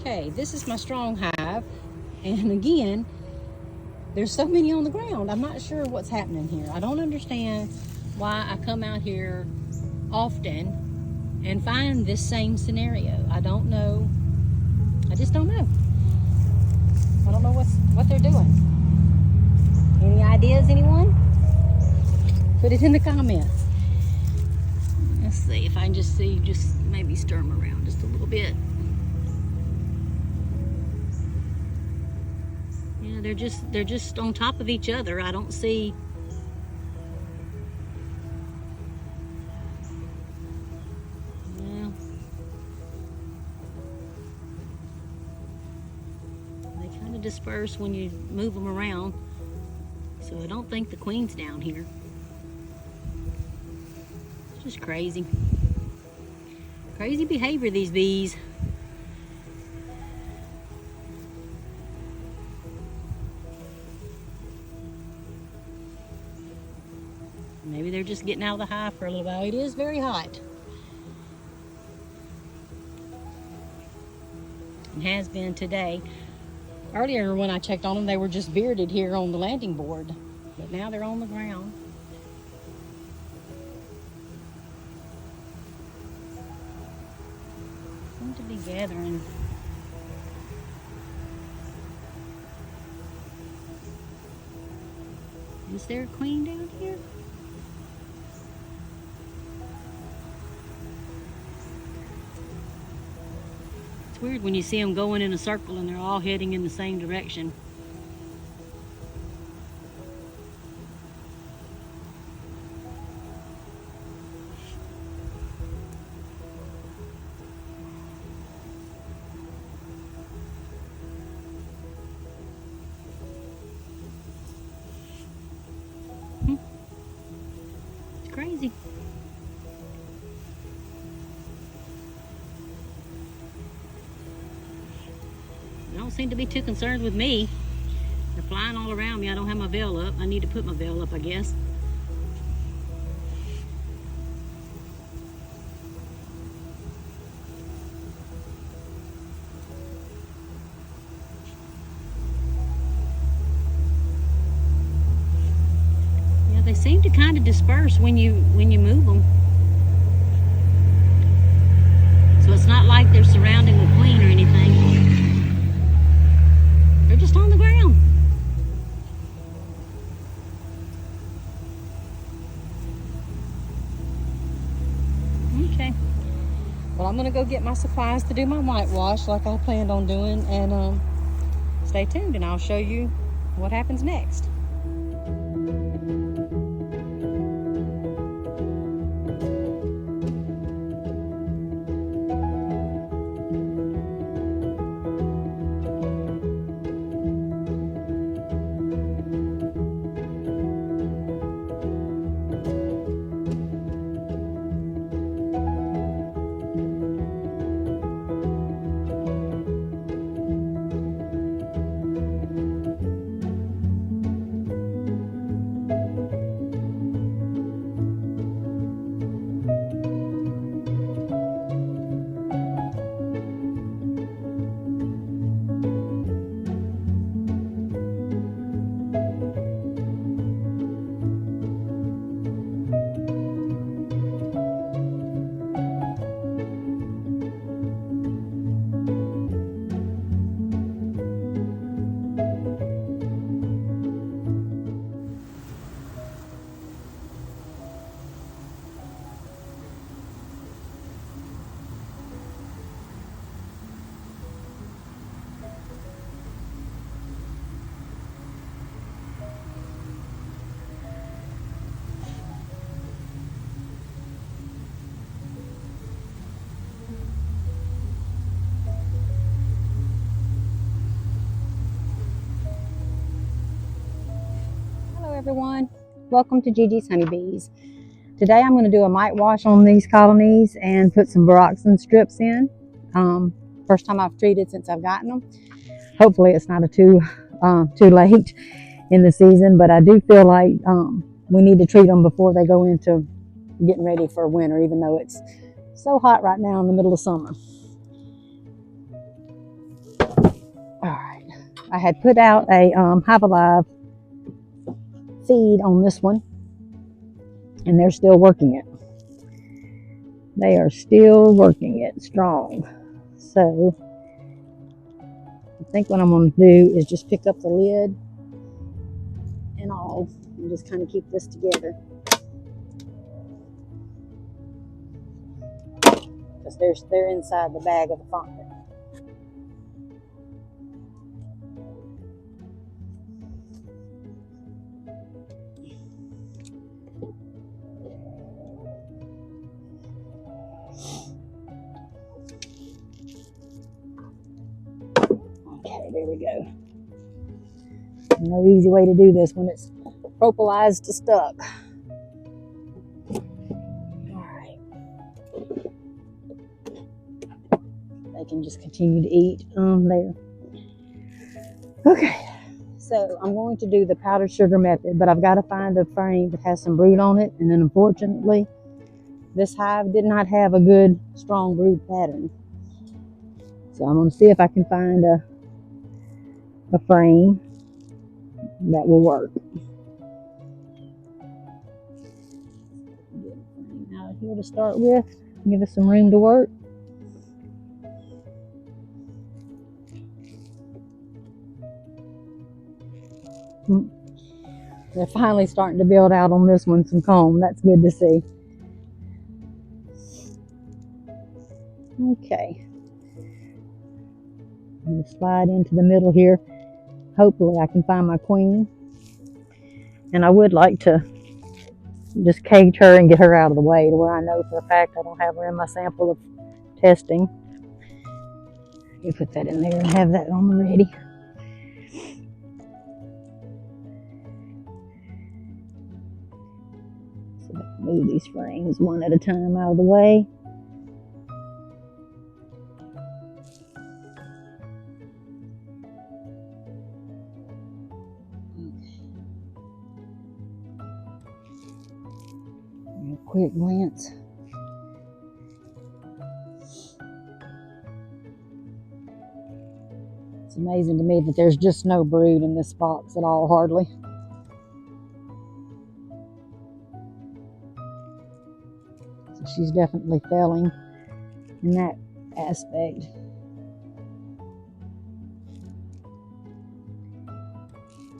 Okay, this is my strong hive, and again, there's so many on the ground. I'm not sure what's happening here. I don't understand why I come out here often and find this same scenario. I don't know. I just don't know. I don't know what they're doing. Any ideas, anyone? Put it in the comments. Let's see if I can just maybe stir them around just a little bit. Yeah, they're just on top of each other. I don't see. Yeah. They kind of disperse when you move them around. So I don't think the queen's down here. It's just crazy. Crazy behavior, these bees. Maybe they're just getting out of the hive for a little while. It is very hot. It has been today. Earlier when I checked on them, they were just bearded here on the landing board. But now they're on the ground. Seem to be gathering. Is there a queen down here? It's weird when you see them going in a circle and they're all heading in the same direction. It's crazy. They don't seem to be too concerned with me. They're flying all around me. I don't have my veil up. I need to put my veil up, I guess. Yeah, they seem to kind of disperse when you move them. So it's not like they're surrounding the queen or anything. They're just on the ground. Okay. Well, I'm gonna go get my supplies to do my whitewash like I planned on doing, and stay tuned and I'll show you what happens next. Everyone, welcome to Gigi's Honeybees. Today I'm going to do a mite wash on these colonies and put some Baroxan strips in. First time I've treated since I've gotten them. Hopefully it's not too late in the season, but I do feel like we need to treat them before they go into getting ready for winter, even though it's so hot right now in the middle of summer. I had put out a Hive Alive feed on this one, and they're still working it. They are still working it strong. So I think what I'm going to do is just pick up the lid and all, and just kind of keep this together, because they're inside the bag of the fondant. Okay, there we go. No easy way to do this when it's propolized to stuck. Alright. They can just continue to eat there. Okay, so I'm going to do the powdered sugar method, but I've got to find a frame that has some brood on it, and then unfortunately this hive did not have a good strong brood pattern. So I'm going to see if I can find a frame that will work. Get a frame out here to start with, give us some room to work. They're finally starting to build out on this one some comb. That's good to see. Okay. I'm going to slide into the middle here. Hopefully I can find my queen. And I would like to just cage her and get her out of the way to where I know for a fact I don't have her in my sample of testing. You put that in there and have that on the ready. So move these frames one at a time out of the way. A quick glance. It's amazing to me that there's just no brood in this box at all, hardly. So she's definitely failing in that aspect.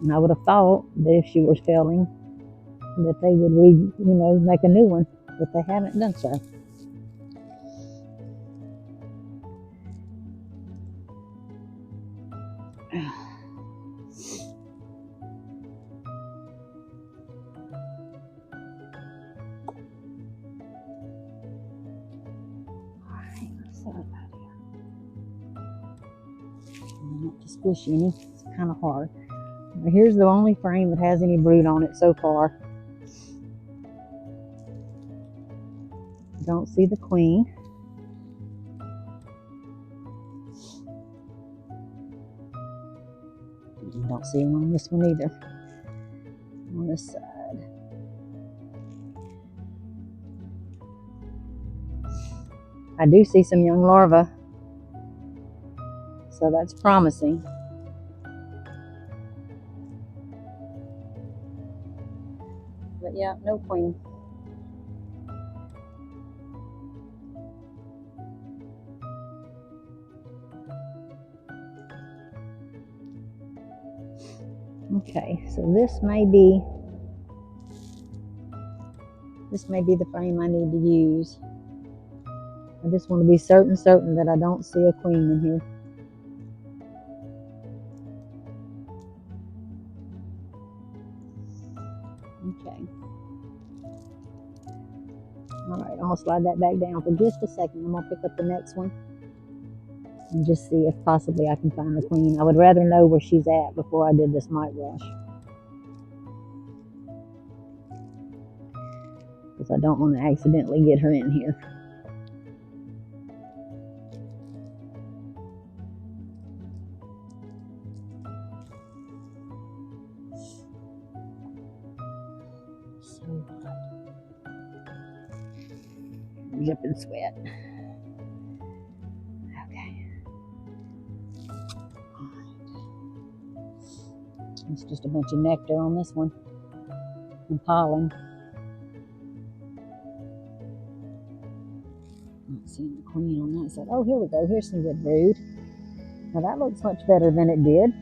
And I would have thought that if she was failing, that they would make a new one, but they haven't done so. Not to squish any, it's kind of hard. Now here's the only frame that has any brood on it so far. Don't see the queen. Don't see her on this one either. On this side. I do see some young larvae, so that's promising. But yeah, no queen. Okay, so this may be the frame I need to use. I just want to be certain that I don't see a queen in here. Okay. Alright, I'm going to slide that back down for just a second. I'm going to pick up the next one and just see if possibly I can find the queen. I would rather know where she's at before I did this mite wash, because I don't want to accidentally get her in here. So dripping sweat. Okay. It's just a bunch of nectar on this one and pollen. Not seeing the queen on that side. Oh, here we go. Here's some good brood. Now that looks much better than it did.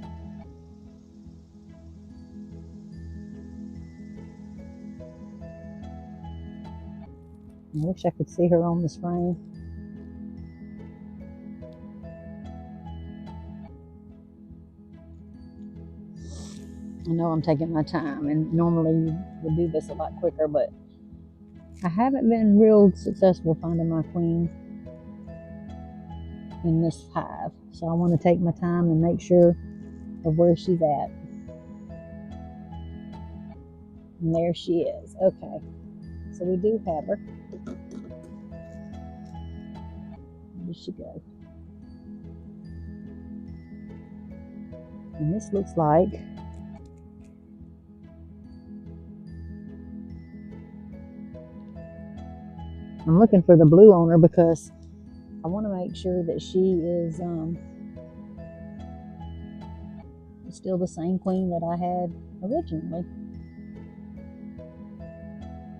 I wish I could see her on this frame. I know I'm taking my time, and normally you would do this a lot quicker, but I haven't been real successful finding my queen in this hive. So I want to take my time and make sure of where she's at. And there she is. Okay. So we do have her. Where did she go? And this looks like I'm looking for the blue on her because I want to make sure that she is still the same queen that I had originally.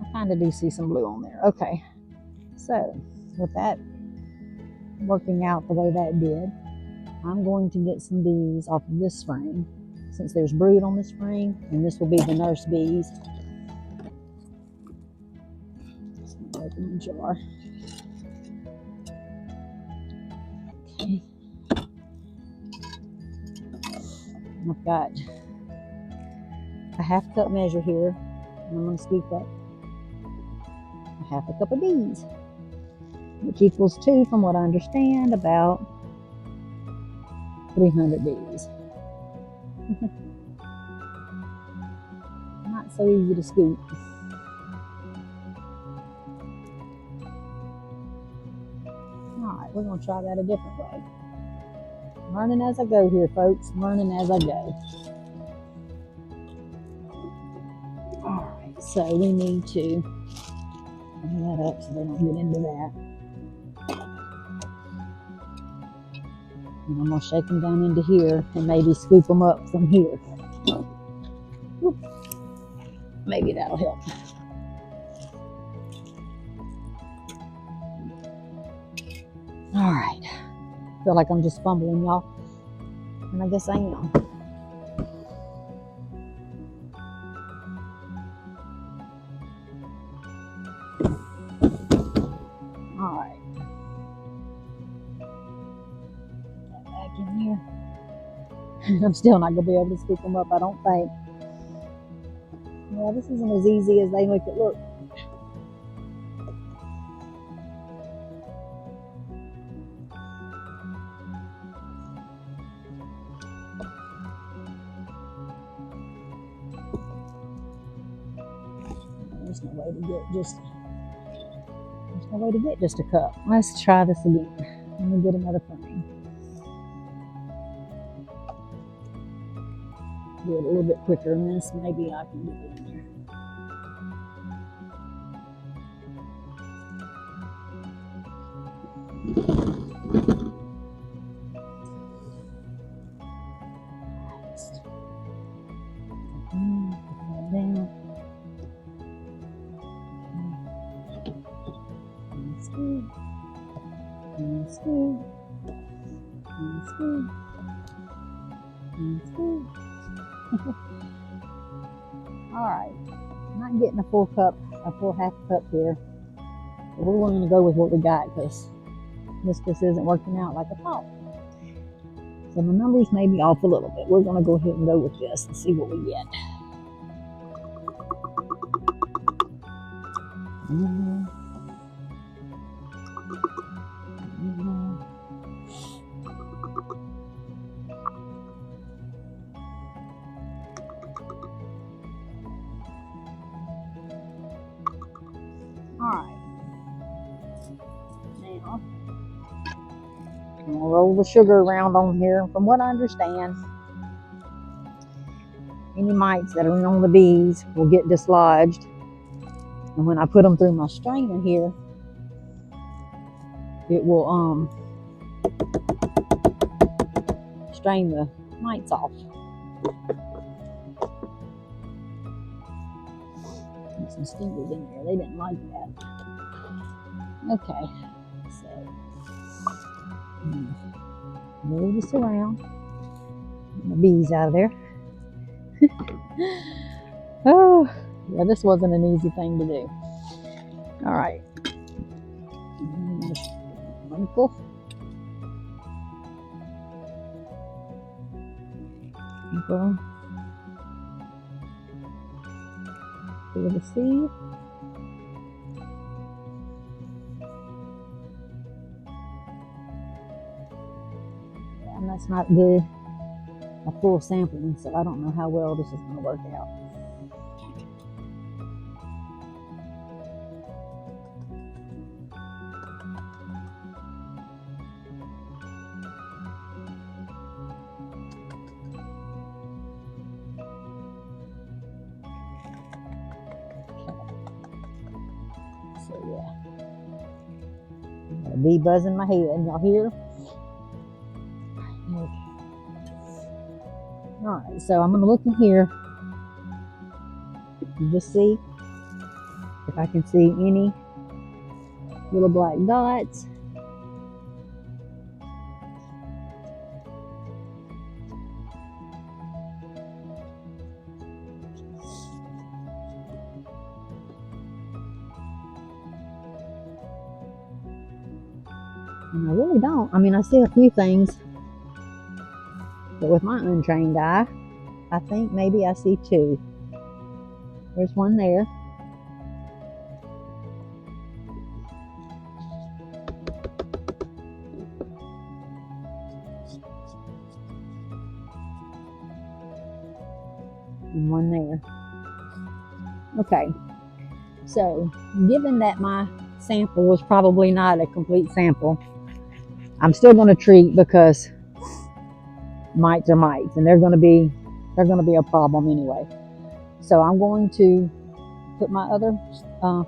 I kind of do see some blue on there. Okay, so with that working out the way that did, I'm going to get some bees off of this frame since there's brood on this frame, and this will be the nurse bees. Open the jar. Okay. I've got a half cup measure here, and I'm going to scoop up a half a cup of bees, which equals to, from what I understand, about 300 bees. Not so easy to scoop. Alright, we're going to try that a different way. Learning as I go here, folks. Learning as I go. Alright, so we need to bring that up so they don't get into that. And I'm going to shake them down into here and maybe scoop them up from here. Whoop. Maybe that'll help. Alright. Feel like I'm just fumbling, y'all. And I guess I am. Alright. Put that back in here. I'm still not going to be able to scoop them up, I don't think. Yeah, this isn't as easy as they make it look. There's no way to get just a cup. Let's try this again. Let me get another frame. Do it a little bit quicker than this. Maybe I can get it in there. Put that down. And scoop. And scoop. And scoop. And scoop. Alright, not getting a full half cup here. But we're going to go with what we got because this just isn't working out like I thought. So the numbers may be off a little bit. We're going to go ahead and go with this and see what we get. Alright, now I'm going to roll the sugar around on here. From what I understand, any mites that are on the bees will get dislodged. And when I put them through my strainer here, it will strain the mites off. some stingers in there. They didn't like that. Okay, so move this around. Get my bees out of there. Oh, yeah, this wasn't an easy thing to do. All right. Wonderful. Go. Feel the seed. Yeah, and that's not good. A full sampling, so I don't know how well this is going to work out. So yeah, got a bee buzzing my head. Y'all hear? Okay. All right, so I'm going to look in here and just see if I can see any little black dots. And I really don't. I mean, I see a few things, but with my untrained eye, I think maybe I see two. There's one there. And one there. Okay, so given that my sample was probably not a complete sample, I'm still going to treat because mites are mites, and they're going to be a problem anyway. So I'm going to put my other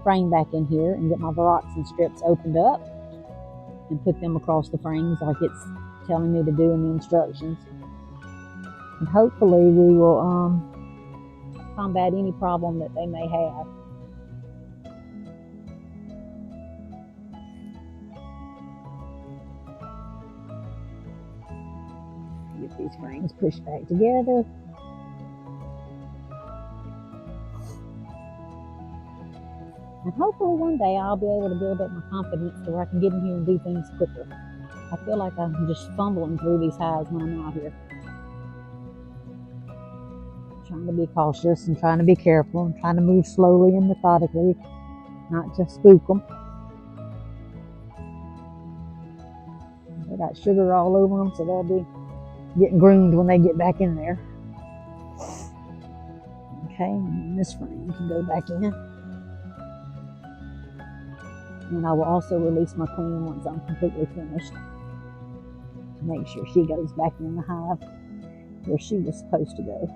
frame back in here and get my Viroxin strips opened up and put them across the frames like it's telling me to do in the instructions. And hopefully we will combat any problem that they may have. Get these frames pushed back together. And hopefully one day I'll be able to build up my confidence so I can get in here and do things quicker. I feel like I'm just fumbling through these hives when I'm out here. Trying to be cautious and trying to be careful and trying to move slowly and methodically, not to spook them. They got sugar all over them, so they'll be getting groomed when they get back in there. Okay, and this frame can go back in. And I will also release my queen once I'm completely finished to make sure she goes back in the hive where she was supposed to go.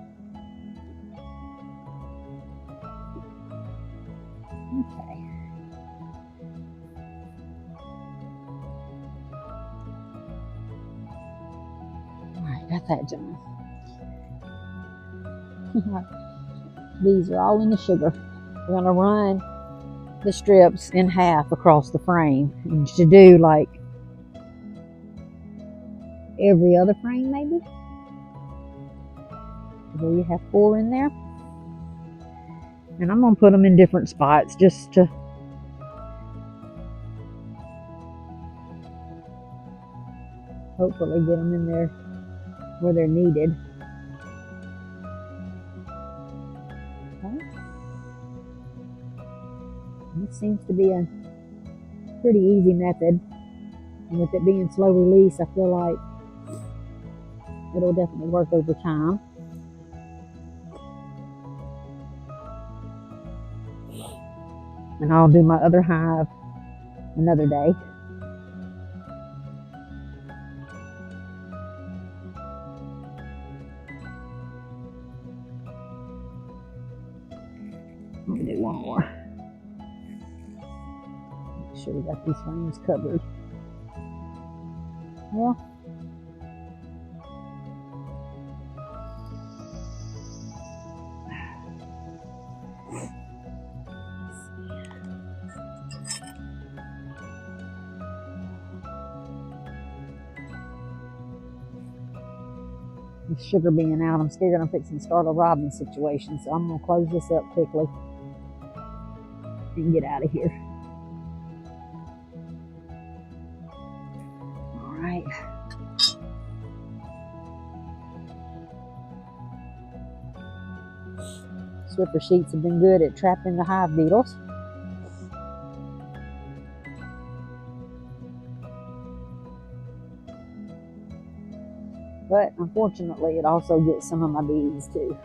Okay. Alright, got that done. These are all in the sugar. We're going to run the strips in half across the frame. And to do like every other frame maybe. Where you have 4 in there. And I'm going to put them in different spots just to hopefully get them in there where they're needed. Okay. And this seems to be a pretty easy method. And with it being slow release, I feel like it'll definitely work over time. And I'll do my other hive another day. Let me do one more. Make sure we got these frames covered. Well, with sugar being out, I'm scared I'm fixing to start a robbing situation. So I'm going to close this up quickly and get out of here. All right. Swiffer sheets have been good at trapping the hive beetles. But unfortunately, it also gets some of my bees too.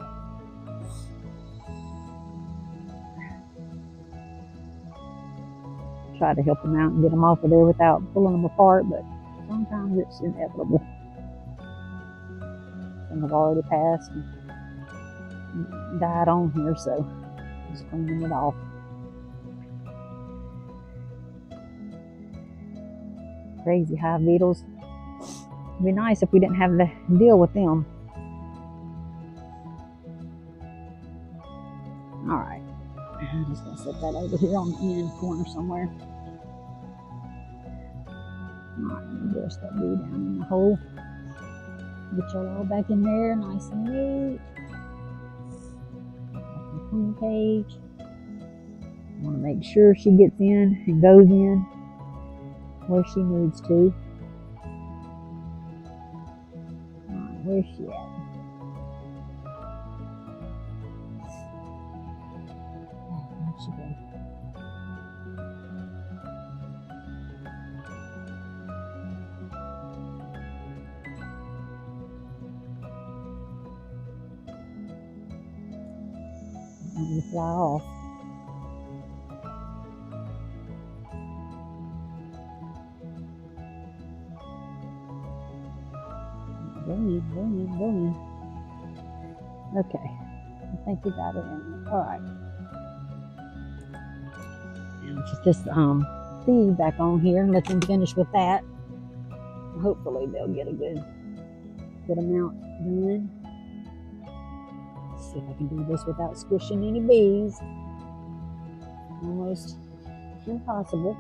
Try to help them out and get them off of there without pulling them apart, but sometimes it's inevitable. Some have already passed and died on here, so just cleaning it off. Crazy hive beetles. It'd be nice if we didn't have to deal with them. All right, I'm just gonna set that over here on the end corner somewhere. All right, let me brush that bee down in the hole. Get y'all all back in there, nice and neat. Clean cage. I want to make sure she gets in and goes in where she needs to. Alright, where's she at? Where'd she go? I'm going to fly off. Go in. Okay, I think we got it in. All right. And just this feed back on here and let them finish with that. Hopefully they'll get a good amount done. See if I can do this without squishing any bees. Almost impossible.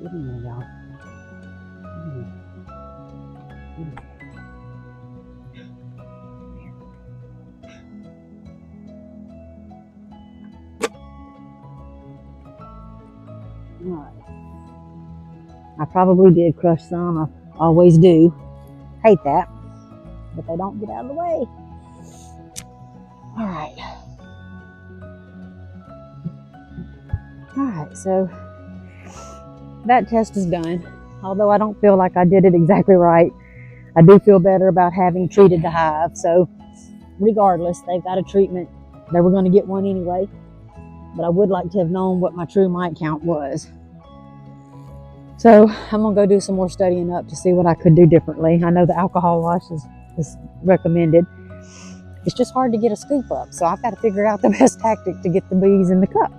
Get in there, y'all. Alright. I probably did crush some. I always do. Hate that. But they don't get out of the way. Alright. Alright, so that test is done. Although I don't feel like I did it exactly right, I do feel better about having treated the hive. So regardless, they've got a treatment. They were going to get one anyway. But I would like to have known what my true mite count was. So I'm going to go do some more studying up to see what I could do differently. I know the alcohol wash is recommended. It's just hard to get a scoop up. So I've got to figure out the best tactic to get the bees in the cup.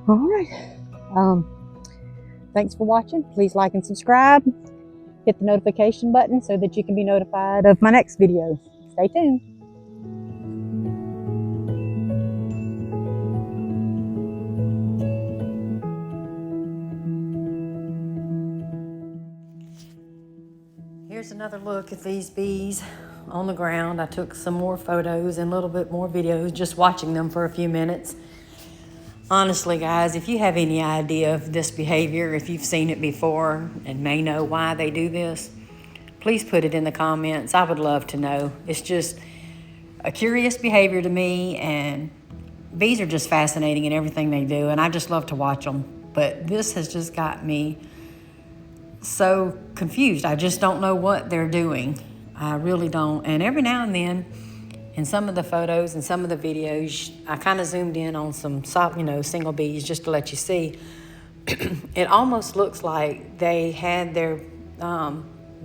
All right. Thanks for watching. Please like and subscribe. Hit the notification button so that you can be notified of my next video. Stay tuned. Here's another look at these bees on the ground. I took some more photos and a little bit more videos just watching them for a few minutes. Honestly, guys, if you have any idea of this behavior, if you've seen it before and may know why they do this, please put it in the comments. I would love to know. It's just a curious behavior to me, and bees are just fascinating in everything they do, and I just love to watch them. But this has just got me so confused. I just don't know what they're doing. I really don't. And every now and then, in some of the photos and some of the videos, I kind of zoomed in on some single bees just to let you see. It almost looks like they had their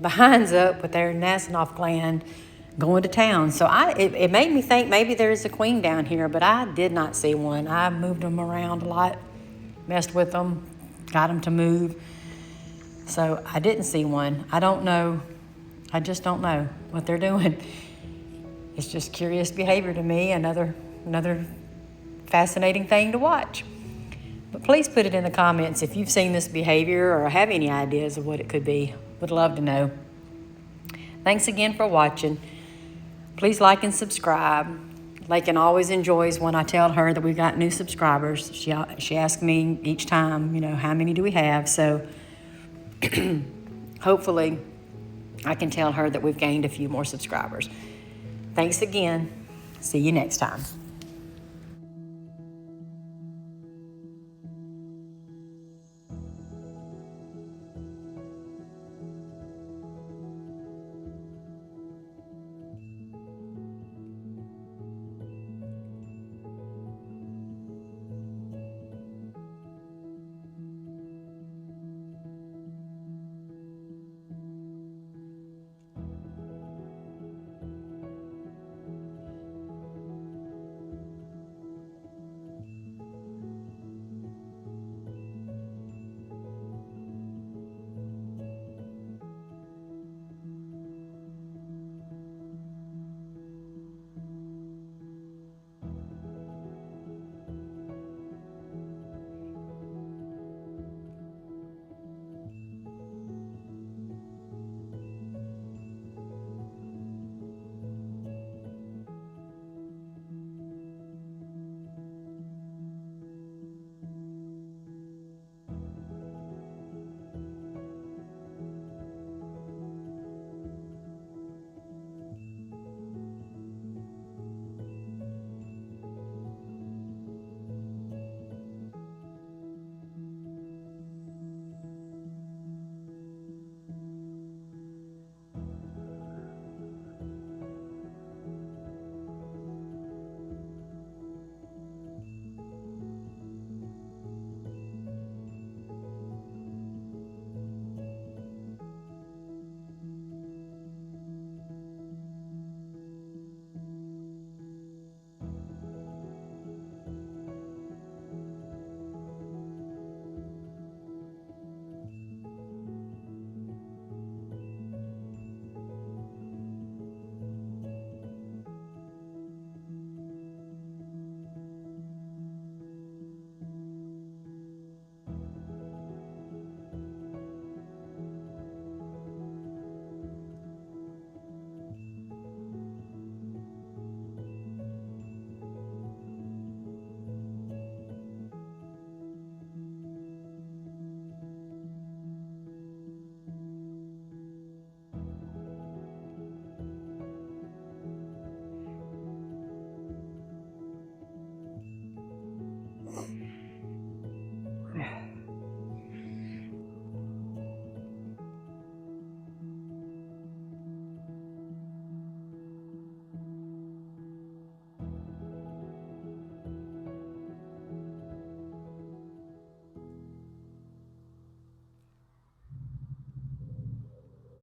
behinds up with their Nasinoff gland going to town. So it made me think maybe there is a queen down here, but I did not see one. I moved them around a lot, messed with them, got them to move. So I didn't see one. I don't know. I just don't know what they're doing. It's just curious behavior to me, another fascinating thing to watch. But please put it in the comments if you've seen this behavior or have any ideas of what it could be. Would love to know. Thanks again for watching. Please like and subscribe. Lakin always enjoys when I tell her that we've got new subscribers. She asks me each time, how many do we have? So hopefully I can tell her that we've gained a few more subscribers. Thanks again. See you next time.